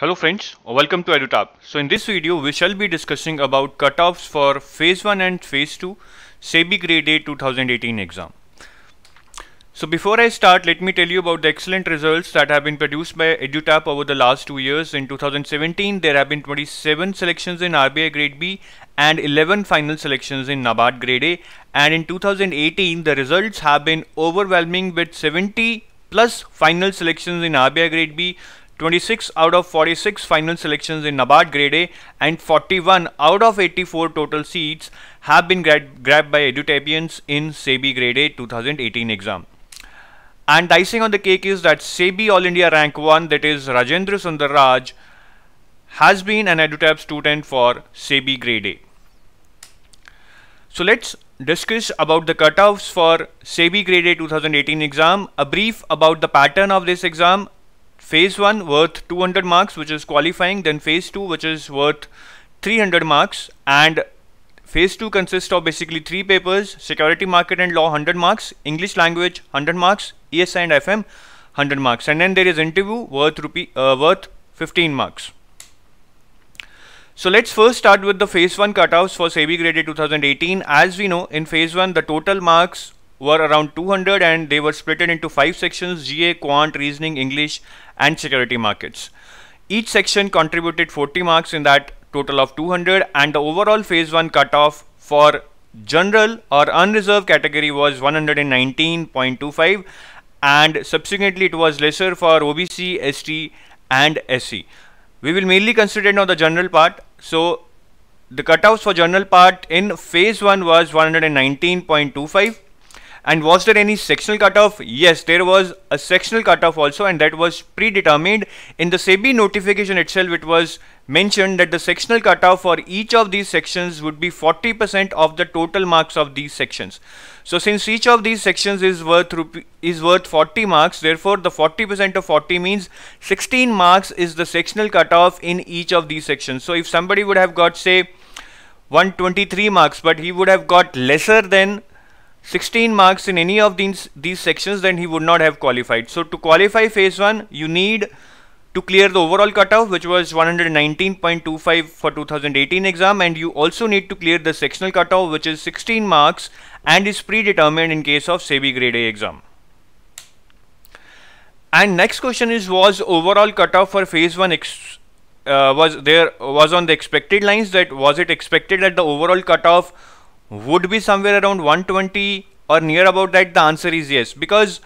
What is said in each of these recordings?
Hello friends, welcome to EduTap. So in this video we shall be discussing about cutoffs for Phase 1 and Phase 2 SEBI Grade A 2018 exam. So before I start, let me tell you about the excellent results that have been produced by EduTap over the last 2 years. In 2017 there have been 27 selections in RBI Grade B and 11 final selections in NABARD Grade A, and in 2018 the results have been overwhelming with 70 plus final selections in RBI Grade B, 26 out of 46 final selections in NABARD Grade A, and 41 out of 84 total seats have been grabbed by EduTapians in SEBI Grade A 2018 exam. And the icing on the cake is that SEBI All India Rank 1, that is Rajendran Raj, has been an EduTap student for SEBI Grade A. So let's discuss about the cutoffs for SEBI Grade A 2018 exam. A brief about the pattern of this exam. Phase 1 worth 200 marks, which is qualifying, then Phase 2 which is worth 300 marks, and Phase 2 consists of basically 3 papers: Security Market and Law 100 marks, English Language 100 marks, ESI and FM 100 marks, and then there is interview worth 15 marks. So let's first start with the Phase 1 cutoffs for SEBI Grade A 2018. As we know, in Phase 1 the total marks were around 200 and they were split into 5 sections: GA, Quant, Reasoning, English and Security Markets. Each section contributed 40 marks in that total of 200, and the overall Phase 1 cutoff for general or unreserved category was 119.25, and subsequently it was lesser for OBC, ST and SC. We will mainly consider now the general part. So the cutoffs for general part in Phase 1 was 119.25. And was there any sectional cutoff? Yes, there was a sectional cutoff also, and that was predetermined. In the SEBI notification itself, it was mentioned that the sectional cutoff for each of these sections would be 40% of the total marks of these sections. So since each of these sections is worth 40 marks, therefore the 40% of 40 means 16 marks is the sectional cutoff in each of these sections. So if somebody would have got, say, 123 marks, but he would have got lesser than 16 marks in any of these sections, then he would not have qualified. So to qualify Phase 1, you need to clear the overall cutoff, which was 119.25 for 2018 exam, and you also need to clear the sectional cutoff, which is 16 marks and is predetermined in case of SEBI Grade A exam. And next question is, was overall cutoff for Phase 1 was on the expected lines? That was it expected that the overall cutoff would be somewhere around 120 or near about that? The answer is yes, because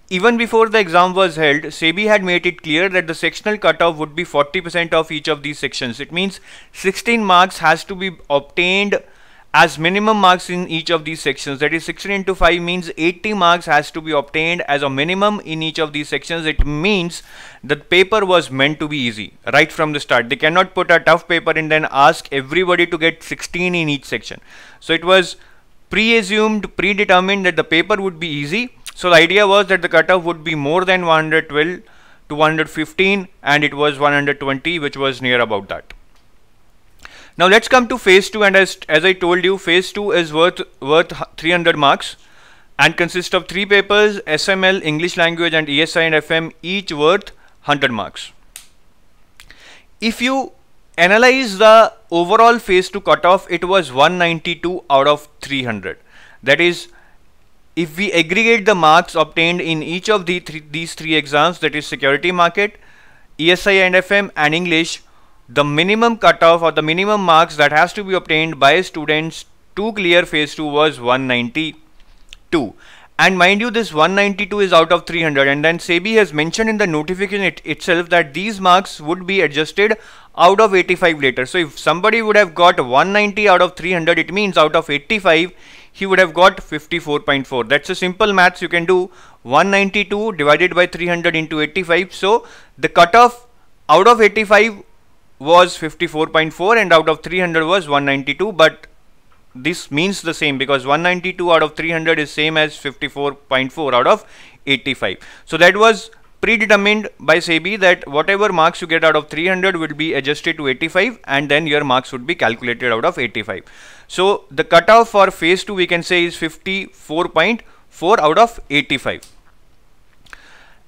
even before the exam was held, SEBI had made it clear that the sectional cutoff would be 40% of each of these sections. It means 16 marks has to be obtained as minimum marks in each of these sections. That is 16 into 5 means 80 marks has to be obtained as a minimum in each of these sections. It means the paper was meant to be easy right from the start. They cannot put a tough paper and then ask everybody to get 16 in each section. So it was predetermined that the paper would be easy. So the idea was that the cutoff would be more than 112 to 115, and it was 120, which was near about that. Now let's come to Phase 2, and as I told you, Phase 2 is worth 300 marks and consists of 3 papers: SML, English Language and ESI and FM, each worth 100 marks. If you analyze the overall Phase 2 cutoff, it was 192 out of 300. That is, if we aggregate the marks obtained in each of these three exams, that is Security Market, ESI and FM and English, the minimum cutoff or the minimum marks that has to be obtained by students to clear Phase 2 was 192. And mind you, this 192 is out of 300, and then SEBI has mentioned in the notification itself that these marks would be adjusted out of 85 later. So if somebody would have got 190 out of 300, it means out of 85 he would have got 54.4. That's a simple maths you can do. 192 divided by 300 into 85. So the cutoff out of 85 was 54.4 and out of 300 was 192, but this means the same because 192 out of 300 is same as 54.4 out of 85. So that was predetermined by SEBI that whatever marks you get out of 300 will be adjusted to 85, and then your marks would be calculated out of 85. So the cutoff for Phase 2 we can say is 54.4 out of 85.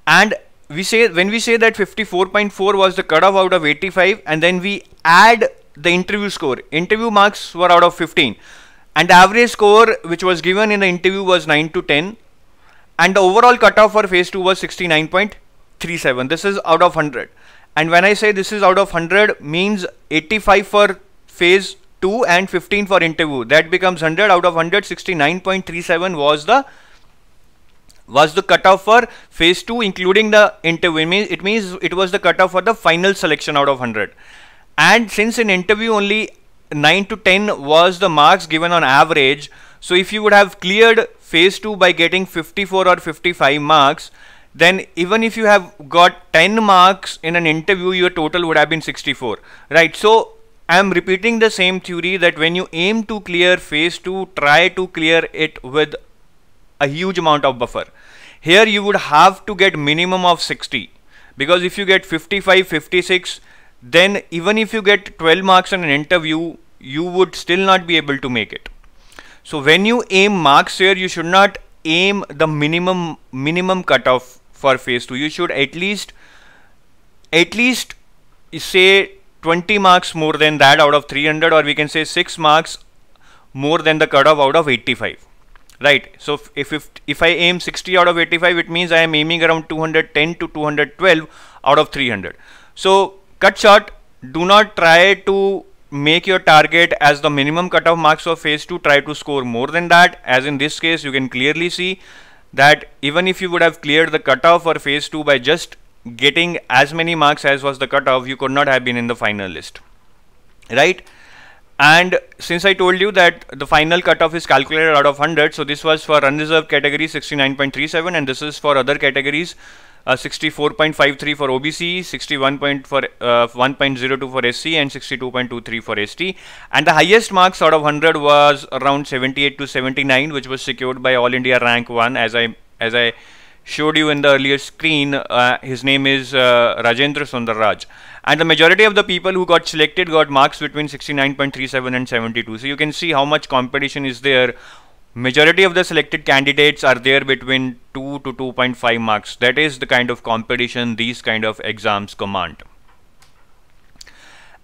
And when we say that 54.4 was the cutoff out of 85, and then we add the interview score. Interview marks were out of 15, and the average score which was given in the interview was 9 to 10, and the overall cutoff for phase 2 was 69.37. This is out of 100. And when I say this is out of 100, means 85 for phase 2 and 15 for interview. That becomes 100 out of 100. 69.37 was the cutoff for phase 2 including the interview. It means it was the cutoff for the final selection out of 100. And since in interview only 9 to 10 was the marks given on average, so if you would have cleared phase 2 by getting 54 or 55 marks, then even if you have got 10 marks in an interview, your total would have been 64, right? So I am repeating the same theory that when you aim to clear phase 2, try to clear it with a huge amount of buffer. Here you would have to get minimum of 60, because if you get 55, 56, then even if you get 12 marks in an interview, you would still not be able to make it. So when you aim marks here, you should not aim the minimum cutoff for phase 2. You should at least say 20 marks more than that out of 300, or we can say 6 marks more than the cutoff out of 85, right? So if I aim 60 out of 85, it means I am aiming around 210 to 212 out of 300. So cut short, do not try to make your target as the minimum cutoff marks of phase 2. Try to score more than that. As in this case, you can clearly see that even if you would have cleared the cutoff for phase 2 by just getting as many marks as was the cutoff, you could not have been in the final list, right? And since I told you that the final cutoff is calculated out of 100, so this was for unreserved category 69.37, and this is for other categories 64.53 for OBC, 1.02 for SC, and 62.23 for ST. And the highest marks out of 100 was around 78 to 79, which was secured by All India Rank 1. As I showed you in the earlier screen, his name is Rajendran. And the majority of the people who got selected got marks between 69.37 and 72. So you can see how much competition is there. Majority of the selected candidates are there between 2 to 2.5 marks. That is the kind of competition these kind of exams command.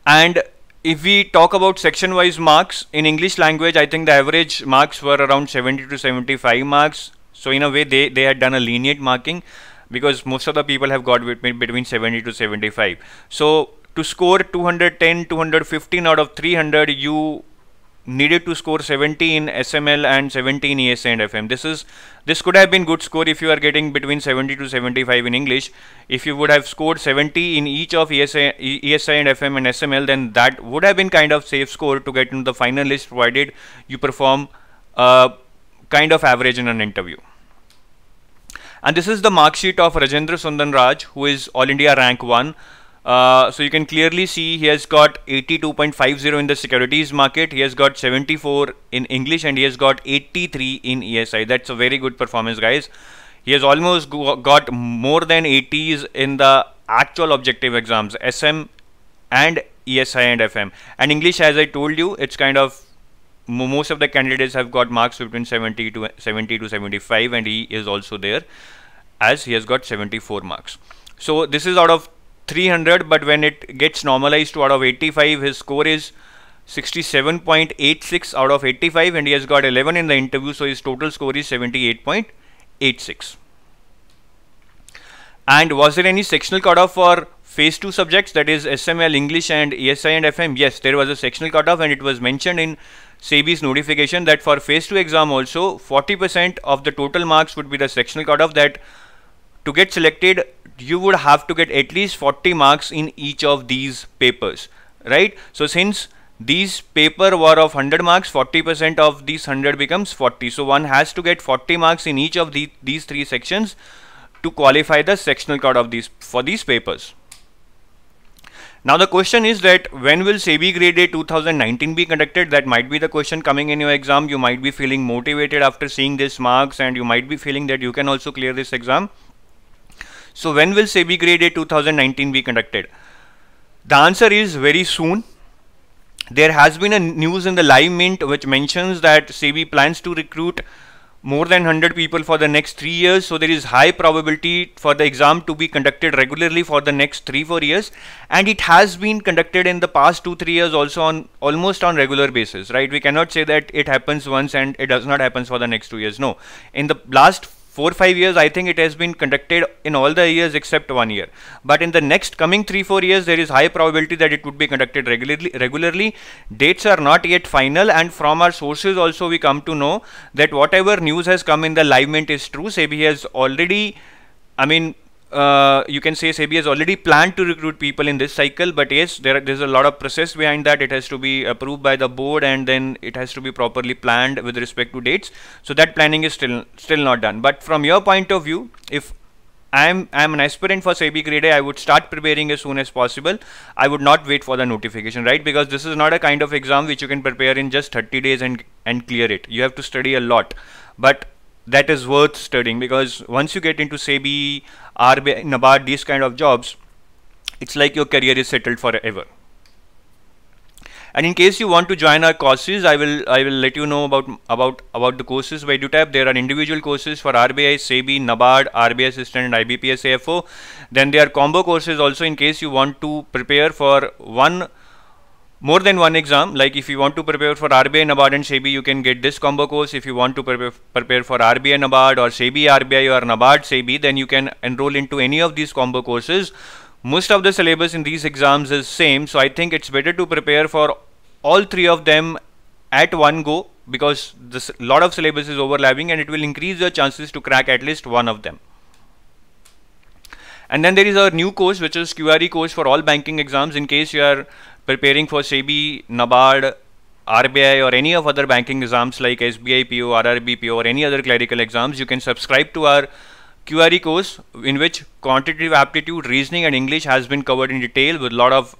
And if we talk about section wise marks in English language, I think the average marks were around 70 to 75 marks. So in a way they had done a lenient marking, because most of the people have got between 70 to 75. So to score 210, 215 out of 300, you needed to score 70 in SML and 70 in ESI and FM. This could have been good score if you are getting between 70 to 75 in English. If you would have scored 70 in each of ESI and FM and SML, then that would have been kind of safe score to get into the final list, provided you perform kind of average in an interview. And this is the mark sheet of Rajendran Raj, who is All India Rank 1. So you can clearly see he has got 82.50 in the securities market, he has got 74 in English, and he has got 83 in ESI. That's a very good performance, guys. He has almost got more than 80s in the actual objective exams, SM and ESI and FM. And English, as I told you, it's kind of most of the candidates have got marks between 70 to 75, and he is also there, as he has got 74 marks. So this is out of 300, but when it gets normalized to out of 85, his score is 67.86 out of 85, and he has got 11 in the interview, so his total score is 78.86. And was there any sectional cutoff for phase 2 subjects, that is SML, English and ESI and FM? Yes, there was a sectional cutoff, and it was mentioned in SEBI's notification that for phase 2 exam also 40% of the total marks would be the sectional cutoff, that to get selected you would have to get at least 40 marks in each of these papers, right? So since these paper were of 100 marks, 40% of these 100 becomes 40. So one has to get 40 marks in each of these three sections to qualify the sectional cutoff for these papers. Now the question is that when will SEBI Grade A 2019 be conducted? That might be the question coming in your exam. You might be feeling motivated after seeing these marks, and you might be feeling that you can also clear this exam. So when will SEBI Grade A 2019 be conducted? The answer is very soon. There has been a news in the live mint which mentions that SEBI plans to recruit more than 100 people for the next 3 years, so there is high probability for the exam to be conducted regularly for the next 3-4 years, and it has been conducted in the past 2-3 years also on almost on regular basis, right? We cannot say that it happens once and it does not happen for the next 2 years. No, in the last 4-5 years, I think it has been conducted in all the years except 1 year. But in the next coming 3-4 years, there is high probability that it would be conducted regularly. Dates are not yet final, and from our sources also we come to know that whatever news has come in the live mint is true. SEBI has already, you can say SEBI has already planned to recruit people in this cycle, but yes, there's a lot of process behind that. It has to be approved by the board, and then it has to be properly planned with respect to dates. So that planning is still not done. But from your point of view, if I'm an aspirant for SEBI Grade A, I would start preparing as soon as possible. I would not wait for the notification, right? Because this is not a kind of exam which you can prepare in just 30 days and clear it. You have to study a lot, but that is worth studying, because once you get into SEBI, RBI, NABARD, these kind of jobs, it's like your career is settled forever. And in case you want to join our courses, I will let you know about the courses by EduTap. There are individual courses for RBI, SEBI, NABARD, RBI Assistant, and IBPS AFO. Then there are combo courses also in case you want to prepare for more than one exam. Like if you want to prepare for RBI, NABARD and SEBI, you can get this combo course. If you want to prepare for RBI, NABARD or SEBI, RBI or NABARD, SEBI, then you can enroll into any of these combo courses. Most of the syllabus in these exams is same, so I think it's better to prepare for all three of them at one go, because this lot of syllabus is overlapping, and it will increase your chances to crack at least one of them. And then there is a new course which is QRE course for all banking exams. In case you are preparing for SEBI, NABARD, RBI or any of other banking exams like SBI PO, RRB PO or any other clerical exams, you can subscribe to our QRE course, in which quantitative aptitude, reasoning and English has been covered in detail with a lot of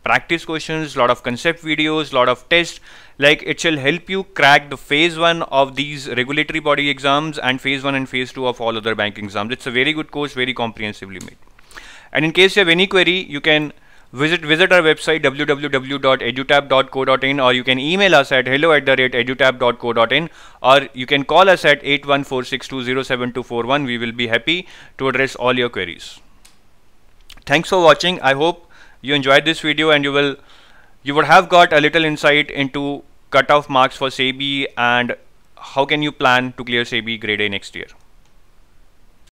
practice questions, lot of concept videos, lot of tests. Like it shall help you crack the phase 1 of these regulatory body exams and phase 1 and phase 2 of all other banking exams. It's a very good course, very comprehensively made. And in case you have any query, you can visit our website www.edutap.co.in, or you can email us at hello@edutap.co.in, or you can call us at 8146207241. We will be happy to address all your queries. Thanks for watching. I hope you enjoyed this video, and you would have got a little insight into cutoff marks for SEBI and how can you plan to clear SEBI Grade A next year.